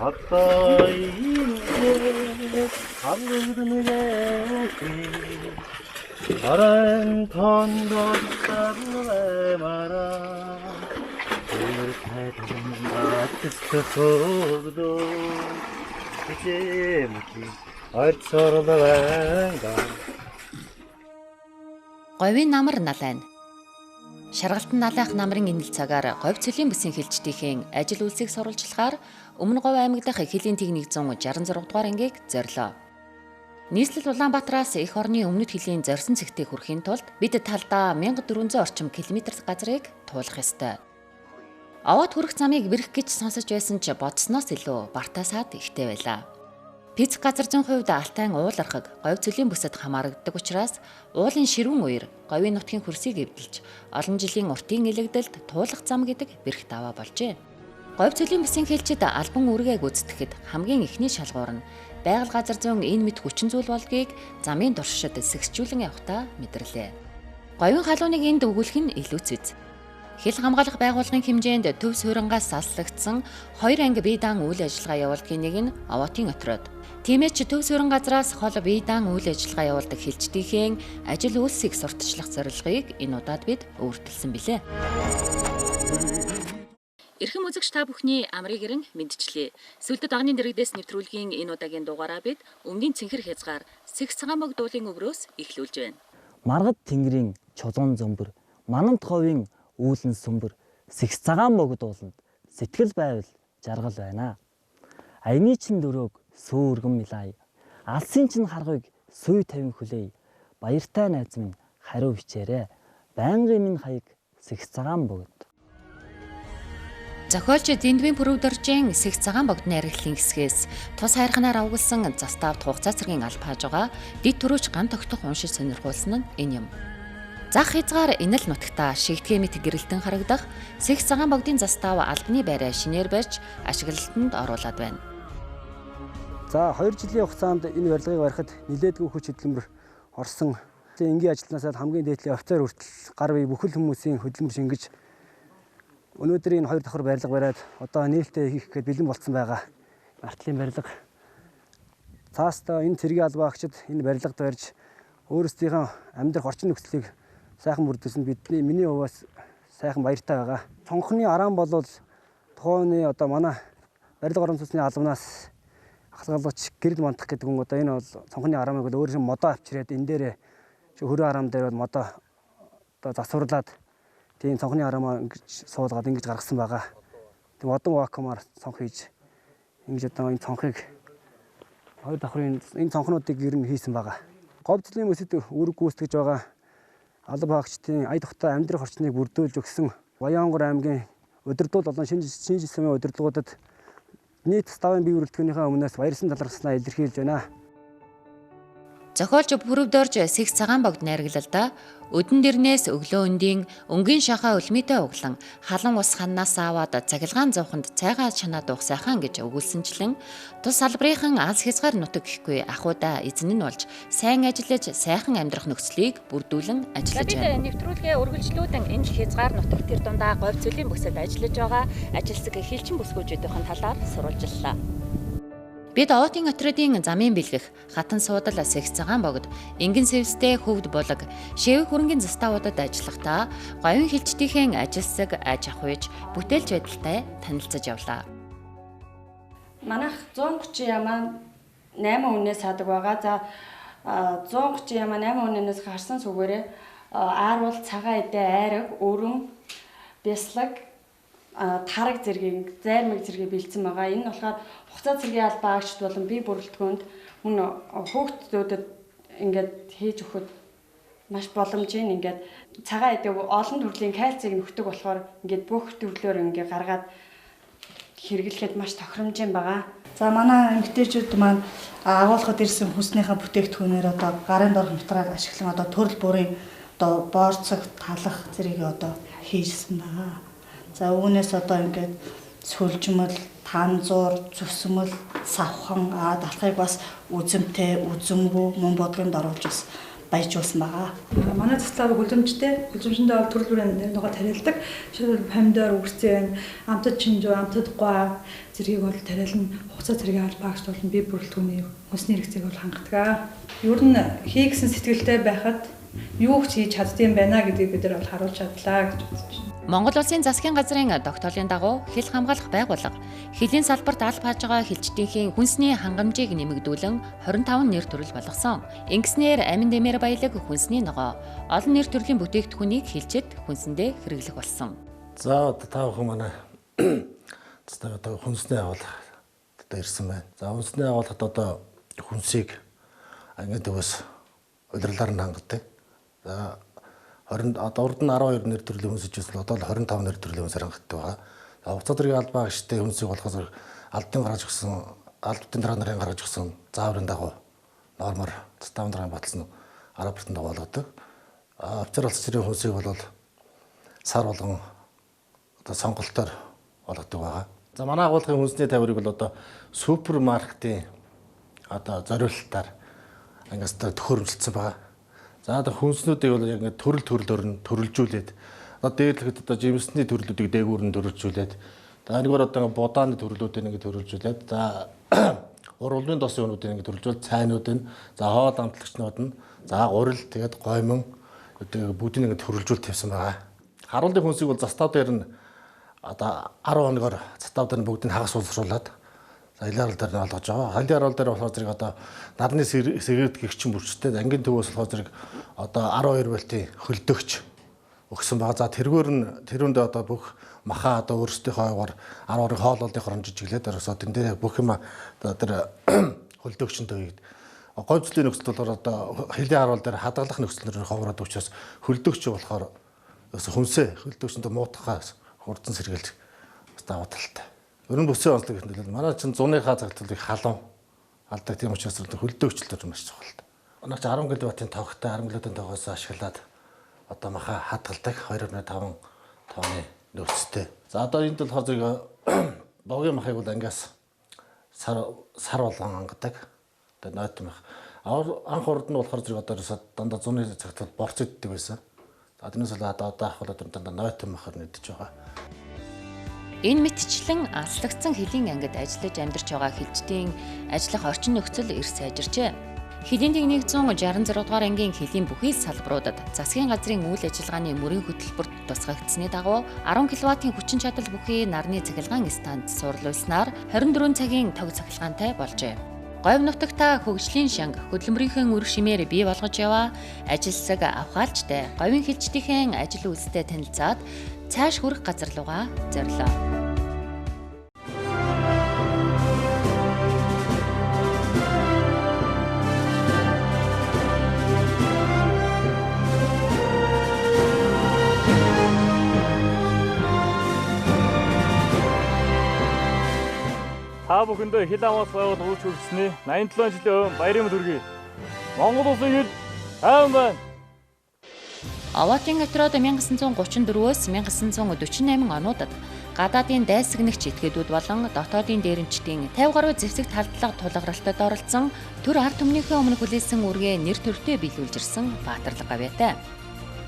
Одоо энэ хамрагдмэгээ аран тондор сарнамара тэр тайдан батсtöfögдөө хичээмки ойрцорлоонга говийн намар налайн Шаргалтан налайх намрын энэл цагаар говь цэлийн бүсийн хэлжтийн ажил үйлсийг сурвалжлахаар Өмнө Говь аймаг дахь Хилийн техник 166 дугаар ангийг зорилоо. Нийслэл Улаанбаатараас эх орны өмнөд Хилийн зорьсон цэгтээ хүрэхийн тулд бид талдаа 1400 орчим километр газрыг туулах ёстой. Аваад хүрэх замыг бэрх гэж сонсож байсан ч бодсноос илүү бартаасаад ихтэй байлаа. Пицц газар зүйн хувьд Алтайн уулархаг говь цэлийн бүсэд хамаарагддаг учраас уулын ширүүн үер говийн нутгийн хөрсийг эвдэлж олон жилийн уртын илэгдэлд туулах зам гэдэг бэрх даваа болжээ. Говь цэлийн бүсийн хэлчид албан үүргээ гүйцэтгэхэд хамгийн эхний шалгуур нь байгаль газар зүйн энэ мэд хүчин зүйл болдгийг замын туршид сэгсжүүлэн явахдаа мэдэрлээ. Говийн халууныг энд өгүүлэх нь илүүцэд. Хил хамгаалах байгууллагын хэмжээнд төв суурангаас салслагдсан 2 анги бие даан үйл ажиллагаа явуулдгийн нэг нь Овоотын отроод. Тиймээс ч төв суурин газраас хол бие даан үйл ажиллагаа явуулдаг хэлжтийн ажил үйлсийг сурталчлах зорилгыг энэ удаад бид өөртөлсөн билээ. Эрхэм үзэгч та бүхний амрыг ирэн мэдчлээ. Сүлдэд агны дэрэгдээс нэвтрүүлгийн энэ удаагийн дугаараа бид өмнгийн цэнхэр хязгаар Сэгс цагаан бог дуулын өврөөс эхлүүлж байна. Маргад тэнгэрийн чулуун зөмбөр, манамт говийн үүлэн сүмбэр, Сэгс цагаан бог дууланд сэтгэл байвал жаргал байна. Аяны чин дөрөөг сүүргэн милай. Алсын чин харгыг сүй тавин хүлээе. Баяртай найз минь хариу бичээрэй. Байнгын минь хаяг Сэгс цагаан богд. Зохиолч Дэндвийн Пүрэвдоржийн Сэгс цагаан богдны арилгын хэсгээс тус хайрханаар авгалсан заставт хугацаа цэргийн алба хажууга дэд төрөөч ган тогтох уншиж сонирхуулсан нь энэ юм. Зах хязгаар энэл нутагта шигтгэе мэт гэрэлтэн харагдах Сэгс цагаан богдын застав албаны байраа шинээр барьж ашиглалтанд оруулаад байна. За 2 жилийн хугацаанд энэ барилгыг барихад нэлээдгүй хүч хөдөлмөр орсон. Энгийн ажилтнаас хамгийн дээдлийн офицер хүртэл гар бие бүхэл хүмүүсийн хөдөлмөр шингэж өнөөдөр энэ 2 давхар барилга бариад одоо нээлттэй хийх гээд бэлэн болцсон байгаа. Артлын барилга. Цаастаа энэ цэргийн албаагчид энэ барилгад барьж өөрсдийнхөө амьдрах орчин нөхцөлийг сайхан бүрдүүлсэн миний хувьас сайхан баяртай байгаа. Цонхны араан болвол тухайны одоо манай барилга орон зүйсний албанаас ахлагч гэрэл мандах гэдэг нь одоо энэ бол цонхны араамыг бол өөрөөр модоо авчирээд энэ дээр хөрөө араам дээр бол модоо одоо засварлаад тийм цонхны араамаа ингэж суулгаад ингэж гаргасан байгаа. Тэг модон вакуумаар цонх хийж ингэж одоо энэ цонхыг 2 давхрын энэ цонхнуудыг гэрн хийсэн байгаа. Говь цэлийн бүсэд үүрэг гүйцэтгэж байгаа алба хаагчдын ая тухтай амьдрах орчныг бүрдүүлж өгсөн Баянгор аймгийн удирдуул болон шинэ жилийн удирдлагуудад нийт ставын бие бүрэлдэхүүнийхээ өмнөөс баярсан талархснаа илэрхийлж байна. Зохиолч Пүрэвдорж Сэгс цагаан богд найрглалдаа өдөн дэрнээс өглөө өндийн өнгийн шахаа өлмитэй углан халан ус ханнаас аваад цахилгаан зовхонд цайгаа чанаад уух сайхан гэж өгүүлсэнчлэн тус салбарынхан алс хязгаар нутаг гэхгүй ахуудаа эзэн нь болж сайн ажиллаж сайхан амьдрах нөхцөлийг бүрдүүлэн ажиллаж байна. Бид нэвтрүүлгээ үргэлжлүүлэн энэ хязгаар нутаг төр дундаа говь цэлийн бүсэд ажиллаж байгаа ажилсаг хэлчин бүсгүүчүүдийн талаар сурвалжлалаа. Бид Овоотын отродын замын бэлгэх хатан суудал Сэгс цагаан богд энгин сэвстэй хөвд булаг шэвэг хөрөнгөний заставуудад ажиллахдаа говийн хэлчдийн ажилсаг аж ахуйч бүтээлч байдалтай танилцаж явлаа. Манайх 130 ямаа 8 үнээс саадаг байгаа. За 130 ямаа 8 үнээс гарсан сүгээрээ ааруул, цагаан эдээ, айраг, өрөм, бяслаг тараг зэргийн зайрмаг зэргийг бэлдсэн байгаа. Энэ нь болохоор хугацаа цэргийн албаагчд болон бие бүрэлдэхүүнд мөн хүүхдүүдэд ингээд хийж өгөхөд маш боломжийн ингээд цагаан эдэг олон төрлийн кальцийг нөхдөг болохоор ингээд бүх төрлөөр ингээд гаргаад хэрэглэхэд маш тохиромжийн байгаа. За манай эмэгтэйчүүд маань агуулгад ирсэн хүнснийхээ бүтээгдэхүүнээр одоо гарын дор материал ашиглан одоо төрөл бүрийн одоо боорцог, талах зэргийг одоо хийжсэн байгаа. За үүнээс одоо ингээд сүлжмэл, танзуур, зүсмэл, савхан, далхыг бас үзэмтэй, үзэмбүү, мөн бодгонд оруулж бас баяжуулсан байгаа. Манай цэцлэг хүлэмжтэй бол төрөл бүрийн ногоо тариалдаг. Жишээлбэл помидор, үрцэн, амтад чинжүү, амтад гуай зэргийг бол тариална. Хугацаа зэргийн албаагч бол бие бүрэлдэхүүний хүнсний хэрэгцээг бол хангадаг. Ер нь хий гэсэн сэтгэлтэй байхад юу ч хийж чаддсан байна гэдгийг бид нар бол харуулж чадлаа гэж бодож байна. Монгол Улсын засгийн газрын тогтоолын дагуу хил хамгаалах байгууллага хилийн салбарт аль хааж байгаа хилчдийнхээ хүнсний хангамжийг нэмэгдүүлэн 25 нэр төрөл болгосон. Ингэснээр амин дэмээр баялаг хүнсний ногоо олон нэр төрлийн бүтээгдэхүүнийг хилчэд хүнсэндээ хэрэглэх болсон. За одоо та бүхэн манай одоо хүнсний агуулга одоо ирсэн байна. За хүнсний агуулгад одоо хүнсийг ангид төвөөс удирлаар нь хангадаг. За 20 одоо урд нь 12 нэр төрлийн хүнс ижсэн одоо л 25 нэр төрлийн хүнсээр хангалттай байгаа. За хугацаа зэргийн албаагчтай хүнсийг болохоос алдын гаргаж өгсөн, албатын дараа нарын гаргаж өгсөн зааврын дагуу нормоор стандартаар баталсан арга бүтэн дагуу болгодог. Офицер алс зэргийн хүнсийг бол сар болгон одоо сонголтоор болгодог байгаа. За манай агуулгын хүнсний тавирыг бол одоо супермаркетын одоо зориулалтаар ангаас төхөөрөмжлөсөн байгаа. За одоо хүнснүүдийг бол яг ингээд төрөлөөр нь төрөлжүүлээд одоо дээдлэхэд одоо жимсний төрлүүдийг дээгүүр нь төрөлжүүлээд нэггээр одоо будааны төрлүүдийг ингээд төрөлжүүлээд за уралмын досын өнүүдийг ингээд төрөлжүүл цайнууд нь за хоол амтлагчнууд нь за урал тэгээд гоймон одоо бүгдийг ингээд төрөлжүүл тавьсан байгаа. Харуулын хүнсийг бол застав дээр нь одоо 10 хоногор застав дээр нь бүгдийг хагас боловсруулад илэрэл дээр нь олгож байгаа. Хайлын харуул дээр болохоор зэрэг одоо нарны сэргээд гихчин бүрчтэй ангийн төвөөс болохоор зэрэг одоо 12 вольтын хөлдөгч өгсөн байгаа. За тэрүүнд одоо бүх маха одоо өөрсдийнхөө аягаар 12 хоололын хорон жижиглээд оросоо тэн дээр бүх юм тэр хөлдөгчөндөө ийд. Говьцлын нөхцөл болохоор одоо хилийн харуул дээр хадгалах нөхцөлөөр ховроод учраас хөлдөгч болохоор хүнсээ хөлдөгчөндөө муутахаас хурдан сэргийлж даваа талтай. Ер нь бүсийн онцлог гэхэл манай чинь зуныхаа цагтлыг халуун алдаг тийм учраас хөлдөөгчлөлтөөр маш чухал. Манай чинь 10 кВт-ийн тогтой 10 кВт-ийн тогоос ашиглаад одоо маха хадгалдаг 2.5 тонны нөөцтэй. За одоо энд болохоор зэрэг богийн махыг бол ангиас сар болгон ангадаг. Одоо нойтон мах. Анх урд нь болохоор зэрэг одоо дандаа зуны цагт борц иддэг байсан. За тэрнээс л одоо авах бол дандаа нойтон махаар нэгдэж байгаа. Энэ мэтчлэн алслагдсан хилийн ангид ажиллаж амьдарч байгаа хилчдийн ажиллах орчин нөхцөл эрс сайжирчээ. Хилийн техник 166 дугаар ангийн хилийн бүхий салбаруудад засгийн газрын үйл ажиллагааны мөрийн хөтөлбөрт тусгагдсны дагуу 10 кВт-ийн хүчин чадал бүхий нарны цахилгаан станц суурлуулснаар 24 цагийн тог цахилгаантай болжээ. Говь нутагта хөгжлийн шанг хөдөлмөрийнхээ үр шимээр бий болгож яваа ажилсаг авхаалжтай говийн хилчдийн ажил үйлстэй танилцаад цааш хүрэх газар руугаа зорилоо. Та бүхэндээ хил амаас байгуул үүч хүргэсний 87 жилийн өмнө баярын төргий. Монгол улсын хил хайван байна. Аваатын отроод 1934-өөс 1948 онуудад гадаадын дайсагнагч этгээдүүд болон дотоодын дээрэмчдийн 50 гаруй зэвсэг талдлага тулгаралтад оролцсон төр ард түмнийхээ өмнө хүлээсэн үргээ нэр төртөө биелүүлж ирсэн баатарлаг гавьяатай.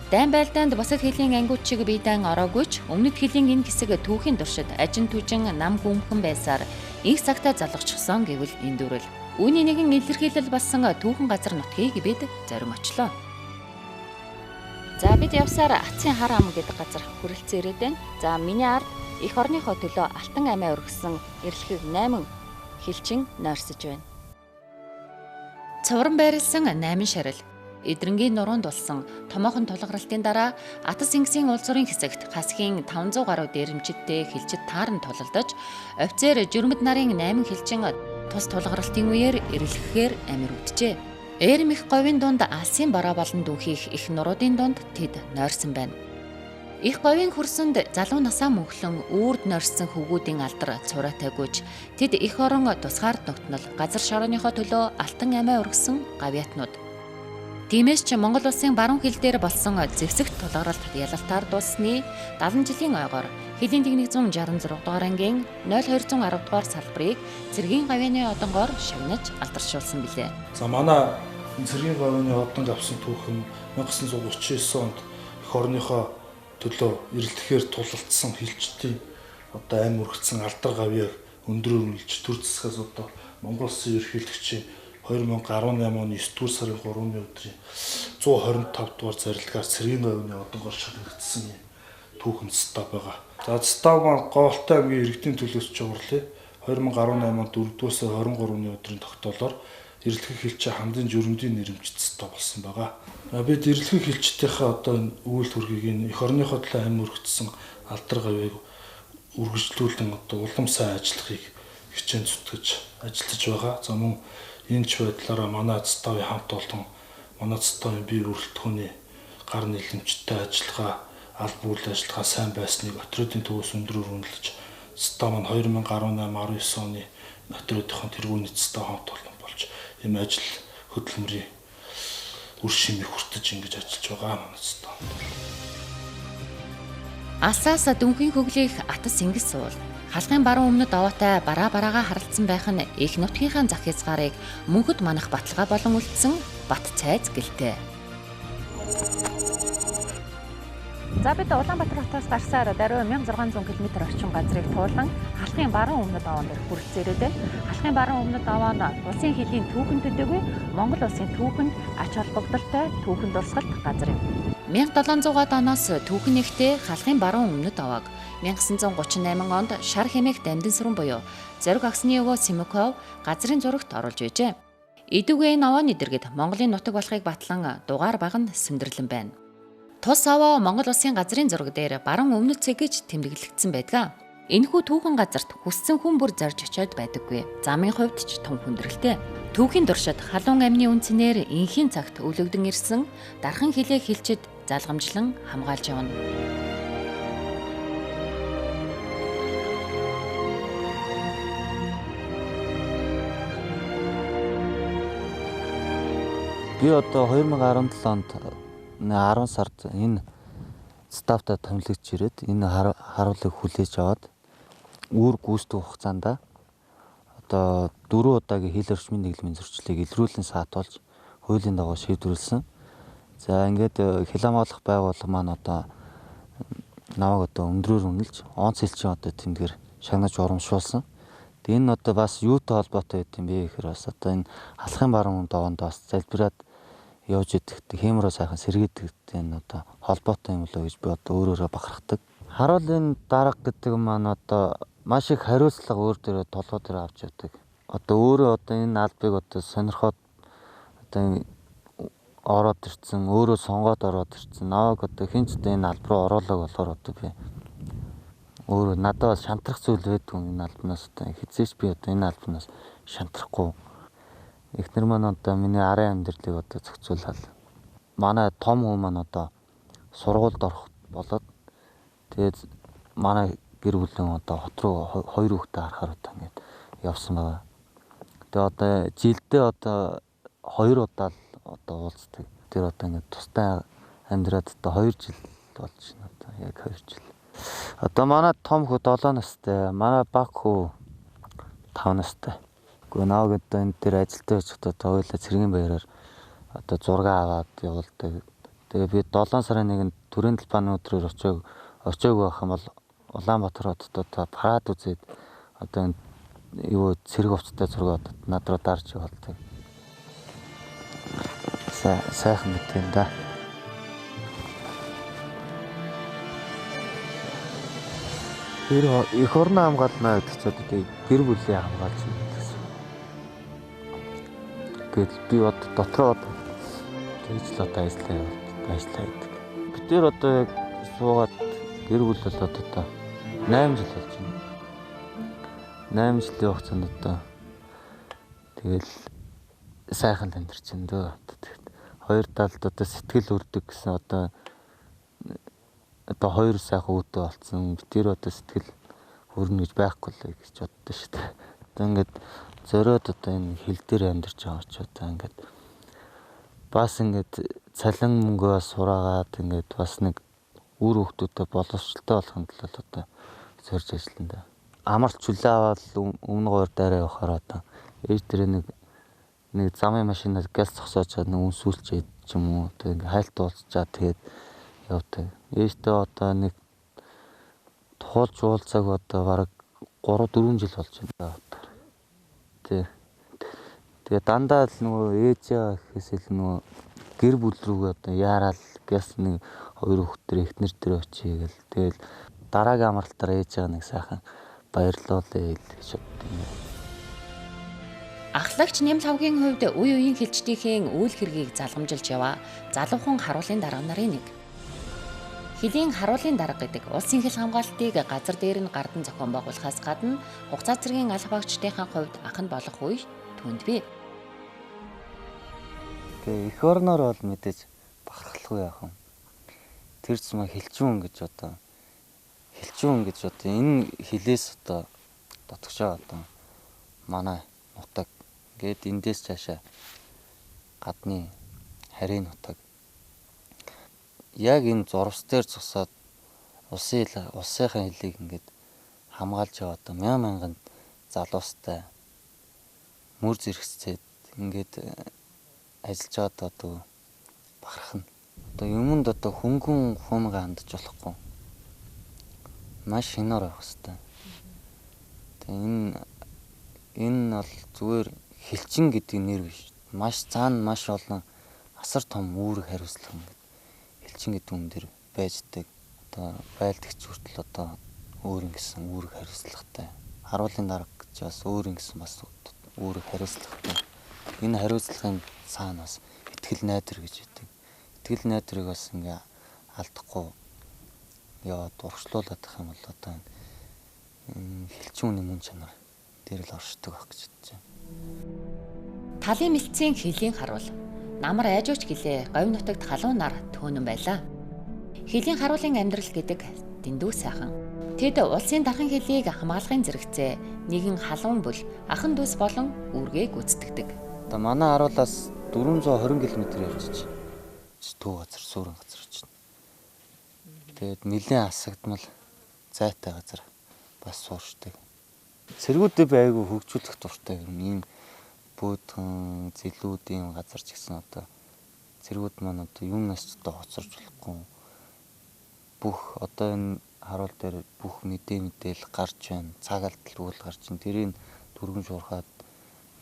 Дайн байлдаанд бусад хилийн ангиуд шиг биедан ороогүй ч өмнөд хилийн энэ хэсэг түүхийн туршид ажин түжин нам гүмхэн байсаар их цагтаа залгчихсон гэвэл энэ дүрэл. Үүний нэгэн илэрхийлэл болсон түүхэн газар нутгийг бид зарим очлоо. За бид явсаар Атсын хар ам гэдэг газар хүрэлцэн ирээд байна. За миний ард их орныхоо төлөө алтан амиа өргөсөн эрлэхийг 8 хилчин нойрсож байна. Цувран байрлсан 8 шарил эдрэнгийн нуруунд болсон томоохон тулгаралтын дараа Атас Ингсийн улс орын хэсэгт хасхийн 500 гаруй дээрэмчидтэй хилчид тааран тулалдаж офицер жирэмд нарын 8 хилчин тус тулгаралтын үеэр эрлэхээр амир үтжээ. Эрм их говийн дунд алсын бараа болон дүүхийх их нуруудын дунд тэд нойрсон байна. Их говийн хөрсөнд залуу насаа мөнхлөн үрд нойрсон хөвгүүдийн алдар цураатайгүйч тэд их орон тусгаар ногтнол газар шорооныхоо төлөө алтан амиа өргөсөн гавьяатнууд. Тиймээс ч Монгол улсын баруун хил дээр болсон зэвсэгт тулгаралт ялалтаар дуусны 70 жилийн ойгоор хилийн техник 166 дугаар ангийн 0210 дугаар салбарыг цэргийн гавьяаны одонгоор шагнаж алдаршуулсан билээ. За манай Энэ цэргийн говийн одон авсан түүхэн 1939 онд эх орныхоо төлөө эрэлтэхээр тулалдсан хилчдийн одоо ам үргэлжсэн алдар гавьяаг өндрөөр үнэлж төр засгаас одоо Монгол Улсын ерөнхийлөгчийн 2018 оны 9 дугаар сарын 3-ны өдрийн 125 дугаар зарилгаар цэргийн говийн одонгоор шалгагдсан түүхэн став байгаа. За став маань Говьтай аймгийн иргэдийн төлөөс жуурлаа. 2018 онд 4-р сарын 23-ны өдрийн тогтоолоор эрэлтгэх хилчээ хамтын жөрөндийн нэрэмжит став болсон байгаа. Бид эрэлтгэх хилчдийнхээ одоо үйл төргийг эх орныхоо төлөө ам өргөцсөн алдар гавьяаг үргэлжлүүлэн одоо улам сайн ажиллахыг хичээн зүтгэж ажиллаж байгаа. За мөн энэ ч байдлаараа манай ставын хамт олон манай ставын бие бүрэлдэхүүний гар нийлэмжтэй ажиллагаа, алба үйл ажиллагаа сайн байсныг отруудын төвөөс өндрөөр үнэлж став маань 2018-19 оны отруудынхон тэргүүний став хамт олон болж ийм ажил хөдөлмөрийн үр шимийг хүртэж ингэж ажиллаж байгаа манай став. Алсаас дүнхийн хөглөх атас ингэс суул. Халахын баруун өмнөд овоотой бараагаа харалцсан байх нь их нутгийнхаа зах хязгаарыг мөнхөд манах баталгаа болон үлдсэн бат цайз гэлтэй. За бид Улаанбаатар хотоос гарсаар даруй 1600 км орчим газрыг туулан халахын баруун өмнөд овоон дээр хүрэлцээрээ халахын баруун өмнөд овоо нь улсын хилийн түүхэн төдийгүй Монгол улсын түүхэнд ач холбогдолтой түүхэн дурсгалт газар юм. 1700-аад оноос түүхэн нэгтээ халахын баруун өмнөд овоог 1938 онд шар хэмээх дамдын сүрэн буюу зориг агсны өвөө Симаков газрын зурагт оруулж байжээ. Идүүгээ энэ овооны дэргэд Монголын нутаг болохыг батлан дугаар баг нь сөндөрлөн байна. Тус овоо Монгол улсын газрын зураг дээр баруун өмнөд цэг гэж тэмдэглэгдсэн байдаг. Энэхүү түүхэн газарт хүссэн хүн бүр зорж очиод байдаггүй. Замын хувьд ч том хүндрэлтэй. Түүхийн дуршид халуун амны үнцнээр инхийн цагт өвлөгдөн ирсэн дархан хилээ хилчид залгамжлан хамгаалж явна. Би одоо 2017 онд 10 сард энэ стафта томилогдож ирээд энэ харуулыг хүлээж аваад үүр гүйцэтгэх хугацаанд одоо 4 удаагийн хил орчмын нийгмийн зөрчлийг илрүүлэн саатуулж хуулийн дагуу шийдвэрлсэн. За ингээд хил хамгаалах байгууллага маань одоо намайг одоо өндрөөр үнэлж онц хэлчин одоо тэмдгээр шагнаж урамшуулсан. Тэгээ энэ одоо бас юутай холбоотой байд юм бэ гэхээр бас одоо энэ халахын баруун даваанд бас залбираад явж идэгт хэмрээ сайхан сэргийдэгт энэ одоо холбоотой юм болоо гэж би одоо өөрөөрөө бахархдаг. Харуулын дарга гэдэг маань одоо маш их хариуцлага өөр дээрээ толгой дээр авч явдаг. Одоо өөрөө одоо энэ албыг одоо сонирхоод одоо ороод ирсэн, өөрөө сонгоод ороод ирсэн. Наваг одоо хинч одоо энэ албар руу оруулаг болохоор одоо би өөрөө надад шантрах зүйл байдаг энэ албанаас одоо хэзээч би одоо энэ албанаас шантрахгүй. Эхнэр маань одоо миний арын амьдралыг одоо зохицуулаад манай том хүн маань одоо сургуульд орох болоод тэгээд манай гэр бүлийн одоо хот руу 2 хүүхдээ харахаар одоо ингээд явсан байгаа. Тэгээд одоо жилдээ одоо 2 удаа л одоо уулздаг. Тэр одоо ингээд тустай амьдраад одоо 2 жил болж байна одоо яг 2 жил. Одоо манай том хүү 7 настай, манай баг хүү 5 настай. Гэхдээ наваг одоо энэ дээр ажилтаа очихдоо хоёулаа цэргийн баяраар одоо зураг аваад явуулдаг. Тэгээ би 7 сарын 1-нд төрийн талбайны өдрөөр очиог байх юм бол Улаанбаатар хотод одоо парад үзээд одоо юу цэрэг хувцастай зураг над руу дарж явуулдаг. Сайхан мэт юм да. Тэр эх орны хамгаална гэдэг чинь одоо гэр бүлийн хамгаалж байна гэсэн. Гэтэл би одоо дотроо тэгж л одоо ажиллаа гэдэг. Бид тэр одоо яг суугаад гэр бүл болоод одоо 8 жил болж байна. 8 жилийн хугацаанд одоо тэгэл сайхан амьдарч байна дөө. Тэгэхэд хоёр талд одоо сэтгэл өрдөг гэсэн одоо хоёр сайхан үүдээ болцсон. Бид тэр одоо сэтгэл өрнө гэж байхгүй л гэж боддоо шүү дээ. Одоо ингээд зориод одоо энэ хил дээр амьдарч байгаа ч одоо ингээд бас ингээд цалин мөнгөө сураагаад ингээд бас нэг үр хөвгтүүдтэй боловсралтай болохын тулд одоо зорж ажиллана да. Амарч хүлээ аваад өмнө 2 дараа явахаар одоо ээж дээр нэг нэг замын машинаар газ зогсоочаад нэг үнсүүлчихэд ч юм уу тэг ингээ хайлт уулзчаад тэгээд явдаг. Ээжтэй одоо нэг туулж уулзааг одоо бараг 3-4 жил болж байна. Тэгээ дандаа л нөгөө ээжээ гэхээс илүү нөгөө гэр бүл рүүгээ одоо яарал гэс нэг 2 хүүхдэр эхнэр дээр очие гэл тэгэл дараагийн амралтаар ээжээ нэг сайхан баярлуулъя гэж боддог. Ахлагч Нямлхавгийн хувьд үе үеийн хилчдийнхээ үйл хэргийг залгамжилж яваа залуухан харуулын дарга нарын нэг. Хилийн харуулын дарга гэдэг улсын хил хамгаалтыг газар дээр нь гардан зохион байгуулахаас гадна хугацаа цэргийн алх багчдынхаа хувьд ах нь болох үе түнд бий. Эх орноор бол мэдээж бахархалгүй яах юм. Тэр ч маа хилчүүн гэж одоо энэ хилээс одоо дотгошоо одоо манай нутаг гээд эндээс цаашаа гадны харийн нутаг яг энэ зурвас дээр зогсоод улсынхаа хилийг ингээд хамгаалж яваа одоо мянган залуустай мөр зэрэгцээд ингээд ажиллаж байгаа одоо бахархна. Одоо юмд одоо хөнгөн хумга хандж болохгүй. Маш шинээр байх хэрэгтэй. Тэгээ энэ бол зүгээр хилчин гэдэг нэр биш. Маш цаана маш олон асар том үүрэг хариуцлага ингээд хилчин гэдэг юм дээр байждаг. Одоо байлдагч хүртэл одоо өөр ингэсэн үүрэг хариуцлагатай. Харуулын дарга гэж бас өөр ингэсэн бас үүрэг хариуцлагатай. Энэ хариуцлагын цаана бас итгэл найдар гэж байдаг. Итгэл найдрыг бас ингээ алдахгүй яваад урагшлуулад байх юм бол одоо хилчүүний мөн чанар дээр л оршдог байх гэж бодож байна. Талын мэлцийн хилийн харуул намар айжууч гэлээ говь нутагт халуун нар төөнөн байлаа. Хилийн харуулын амьдрал гэдэг дэндүү сайхан. Тэд улсын дархан хилийг хамгаалахын зэрэгцээ нэгэн халуун бүл ахан дүүс болон үүргээ гүйцэтгэдэг. Одоо манай харуулаас 420 км явж төв газар суурин газар очно. Тэгээд нэлээд асагдмал зайтай газар бас сууршдаг. Цэргүүдээ би айгүй хөгжүүлэх дуртай юм. Ийм бөөдгөн зэлүүдийн газар ч гэсэн одоо цэргүүд маань одоо юмнаас ч одоо хоцорж болохгүй. Бүх одоо энэ харуул дээр бүх мэдээлэл гарч байна. Цаг алдал үйл гарч байна. Тэрийг түргэн шуурхаад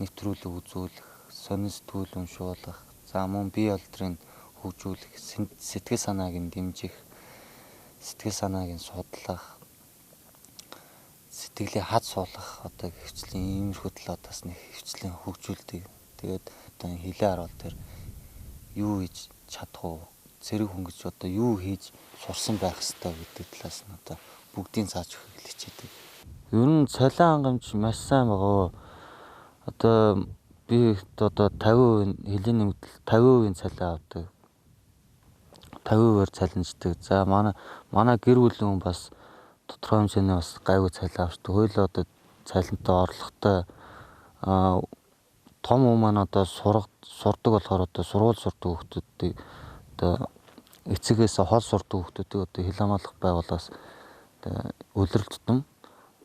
нэвтрүүлэг үзүүлэх, сонин сэтгүүл уншуулах, за мөн бие олдрыг хөгжүүлэх, сэтгэл санааг нь дэмжих, сэтгэл санааг нь судлах, сэтгэлийн хад суулгах одоо хвчлийн иймэрхүү талаас нэг хвчлийн хөгжүүлдэг. Тэгээд одоо хилээ харуул дээр юу хийж чадах уу? Цэрэг хүн гэж одоо юу хийж сурсан байх ёстой гэдэг талаас нь одоо бүгдийн зааж өгөхийг хичээдэг. Ер нь цалин хангамж маш сайн байгаа. Одоо би одоо 50% хилийн нэмэгдэл 50% цалин авдаг. 50%-аар цалинждаг. За манай гэр бүлийн хүн бас тодорхой хэмжээний бас гайгүй цалин авчдаг. Хоёулаа одоо цалинтай орлоготой том хүмүүс маань одоо сурдаг болохоор одоо сургууль сурдаг хүмүүсийг одоо эцэгээс хол сурдаг хүмүүсийг одоо хил хамгаалах байгууллагаас улирал тутам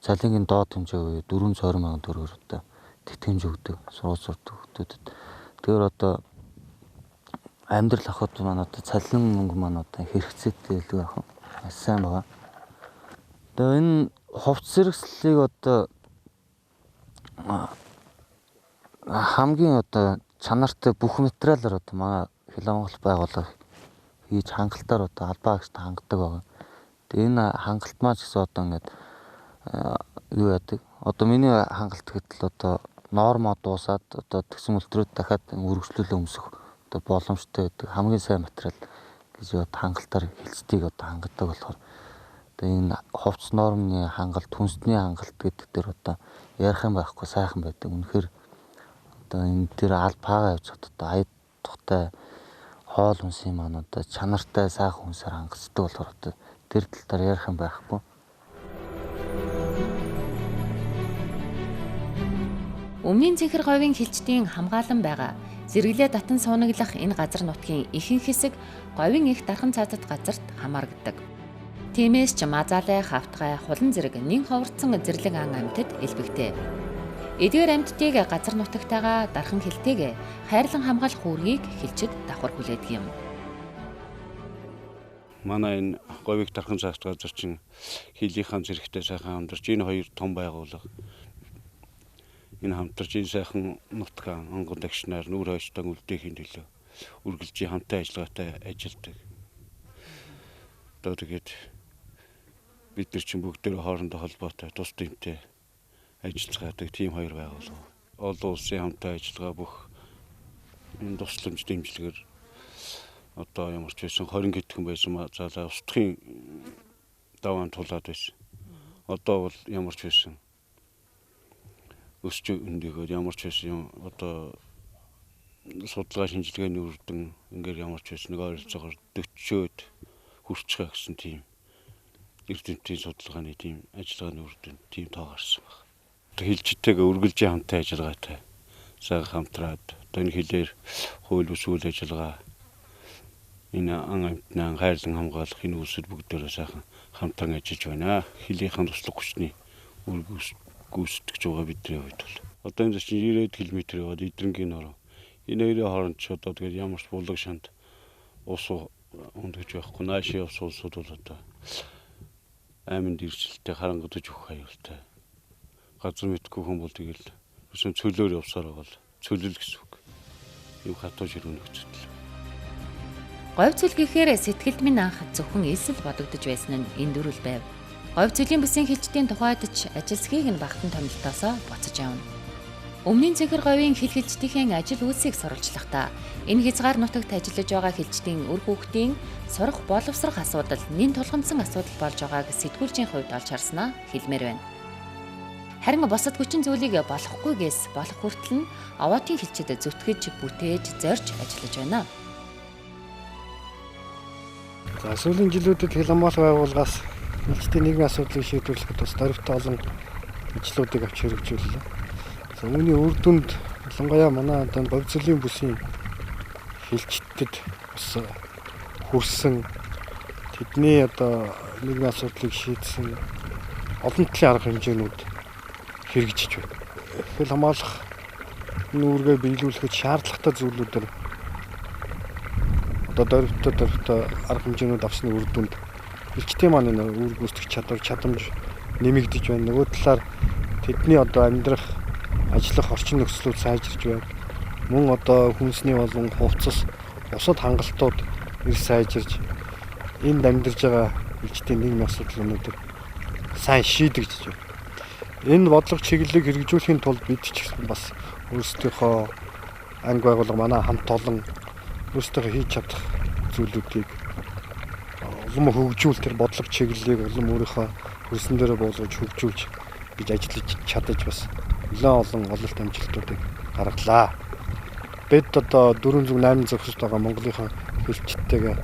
цалингийн доод хэмжээ 420 сая төгрөгөөр одоо тэтгэмж өгдөг сургууль сурдаг хүмүүсд. Тэгэхээр одоо амьдрал авахд маань одоо цалин мөнгө маань одоо хэрэгцээтэй илүү байх юм. Сайн байгаа. Тэгээ энэ хувц зэрэгслэлийг одоо хамгийн одоо чанартай бүх материалаар одоо манай хил хамгаалах байгууллага хийж хангалтаар одоо албаа агшд хангадаг байгаа. Тэгээ энэ хангалт маань ч гэсэн одоо ингээд юу яадаг. Одоо миний хангалт гэтэл одоо нормоо дуусаад одоо тэгсэн үлдрүүд дахиад үргэлжлүүлээ өмсөх одоо боломжтой гэдэг хамгийн сайн материал гэж одоо хангалтаар хилцтийг одоо хангадаг болохоор одоо энэ хувцс нормны хангалт, хүнсний хангалт гэдэг дээр одоо ярих юм байхгүй сайхан байдаг. Үнэхээр одоо энэ дээр албаагаа явж хад одоо аяд тухтай хоол хүнсийн маань одоо чанартай сайхан хүнсээр хангацдаг болохоор одоо тэр тал дээр ярих юм байхгүй. Өмнгийн цэнхэр говийн хилчдийн хамгаалан байгаа зэрэглээ татан суунаглах энэ газар нутгийн ихэнх хэсэг говийн их дархан цаазат газарт хамаардаг. Тиймээс ч мазаалай, хавтгай, хулан зэрэг нэн ховорцсон зэрлэг ан амьтад элбэгтэй. Эдгээр амьтдыг газар нутагтайгаа дархан хилтэйг хайрлан хамгаалах үүргийг хилчид давхар хүлээдэг юм. Манай энэ говийг дархан цаагт газар чинь хилийнхаа зэрэгтэй сайхан хамтарч энэ хоёр том байгууллага энэ хамтарч энэ сайхан нутгаа онгон дагшнаар нүүр хойштон үлдээхийн төлөө үргэлжийн хамтаа ажиллагаатай ажилладаг. Одоо тэгээд бид нар чинь бүгдээ хоорондоо холбоотой тус тэмтэй ажиллагаатай тийм хоёр байгууллага. Олон улсын хамтаа ажиллагаа бүх энэ тусламж дэмжлэгээр одоо ямар ч байсан 20 гэтгэн байсан заалаа устдахын даваан тулаад байсан. Одоо бол ямар ч байсан өсч өндөгөө ямар ч байсан одоо судалгаа шинжилгээний үр дүн ингээд ямар ч байсан нэг ойролцоогоор 40-өд хүрчихэ гэсэн тийм эрдэмтдийн судалгааны тийм ажиллагааны үр дүн тийм тоо гарсан байна. Хилчтэйгээ үргэлжийн хамтаа ажиллагаатай сайхан хамтраад одоо энэ хилээр хууль бус үйл ажиллагаа энэ ан амьтнаа хайрлан хамгаалах энэ үсэл бүгдээрээ сайхан хамтран ажиллаж байна. Хилийнхэн туслах хүчний үр гүйцэтгэж байгаа бидний хувьд бол одоо энэ чинь 90 км яваад Идрэнгийн нор энэ хоёрын хооронд ч одоо тэгээд ямар ч булаг шанд ус өндөгж байхгүй наашийн ус улсууд бол одоо айманд ирчлэлтэй харангадаж өгөх аюултай. Газар мэдгүй хүн бол тэгэл өсөн цөлөөр явсаар байгаа л цөлөл гэсэн үг. Юу хатуу ширүүн нөхцөл. Говь цөл гэхээр сэтгэлд минь анх зөвхөн элсэл бодогдож байсан нь энэ дөрвөл байв. Говь цөлийн бүсийн хилчдийн тухайд ч ажилсхийг нь багтан томилтоосоо буцаж явна. Өмнөний цэгэр говийн хил хилчдийн ажил үйлсийг сурвалжлахдаа энэ хязгаар нутагт ажиллаж байгаа хилчдийн үр хүүхдийн сурах боловсрох асуудал нэн тулгамдсан асуудал болж байгааг сэтгүүлчийн хувьд олж харснаа хэлмээр байна. Харин босод хүчин зүйлийг болохгүйгээс болох хүртэл нь овоотын хилчид зүтгэж, бүтээж, зорж ажиллаж байна. За сүүлийн жилүүдэд хил хамгаалах байгууллагаас хилчдийн нийгмийн асуудлыг шийдвэрлэхэд бас дөрвөлт олон ажлуудыг авч хэрэгжүүллээ. За үүний үр дүнд ялангуяа манай одоо говь цөлийн бүсийн хилчдэд бас хүрсэн тэдний одоо нийгмийн асуудлыг шийдсэн олон талын арга хэмжээнүүд хэрэгжиж байна. Хил хамгаалах нүүргээ биелүүлэхэд шаардлагатай зүйлүүдээр одоо дөрвөлт арга хэмжээнүүд авсны үр дүнд хилчдийн маань үр гүйцэтгэх чадамж нэмэгдэж байна. Нөгөө талаар тэдний одоо амьдрах ажиллах орчин нөхцлүүд сайжирч байна. Мөн одоо хүнсний болон хувцас бусад хангалтууд их сайжирч энд амьдарж байгаа хилчдийн нийгмийн асуудлуудыг сайн шийдэгдэж байна. Энэ бодлого чиглэлийг хэрэгжүүлэхийн тулд бид ч бас өөрсдийнхөө анги байгууллага манай хамт олон өөрсдөө хийж чадах зүйлүүдийг улам хөгжүүл тэр бодлого чиглэлийг улам өөрийнхөө хөрсөн дээр буулгаж хөгжүүлж гэж ажиллаж чадаж бас нэлээд олон ололт амжилтуудыг гаргалаа. Бид одоо 408 зөвхөсд байгаа Монголынхаа хилчдтэйгээ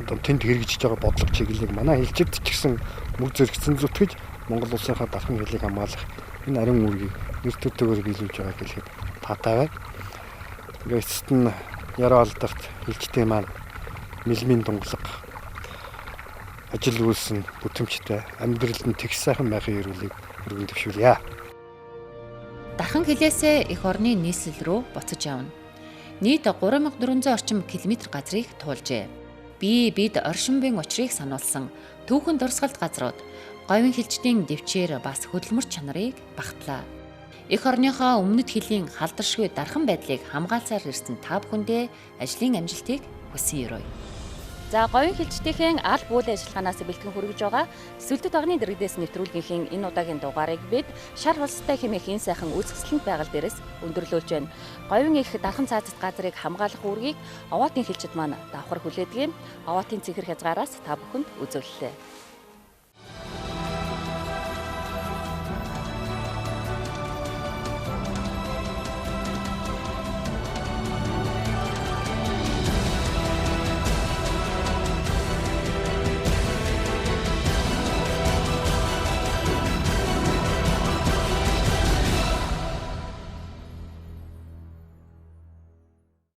одоо тэнд хэрэгжиж байгаа бодлого чиглэлийг манай хилчид ч гэсэн мөр зэрэгцэн зүтгэж Монгол улсынхаа дархан хилийг хамгаалах энэ ариун үүргийг нэр төртөөр биелүүлж байгааг хэлэхэд таатай байна. Ингээд эцэст нь яруу алдагт хилчдийн маань мэлмийн тунгалаг ажил үйлсэн бүтэмжтэй амьдралд нь тэгш сайхан байхын эрүүлийг өргөн төвшүүлье. Дархан хилээсээ эх орны нийслэл рүү буцаж явна. Нийт 3400 орчим километр газрыг туулжээ. Бид оршин буйн учрыг сануулсан түүхэн дурсгалт газрууд говийн хилчдийн дэвчээр бас хөдөлмөр чанарыг багтлаа. Эх орныхоо өмнөд хилийн халдаршгүй дархан байдлыг хамгаалсаар ирсэн та бүхэндээ ажлын амжилтыг хүсэн ёрой. За говийн хилчдийн аль буулийн ажиллагаанаас бэлтгэн хүргэж байгаа Сүлдэт багны дэргэдээс нэвтрүүлгийнхин энэ удаагийн дугаарыг бид шар хулстай хэмээх энэ сайхан үзэсгэлэнт байгаль дээрээс өндөрлүүлж байна. Говийн их дархан цаазат газрыг хамгаалах үүргийг овоотын хилчид маань давхар хүлээдэг юм. Овоотын цэгэр хязгаараас та бүхэнд үзүүллээ.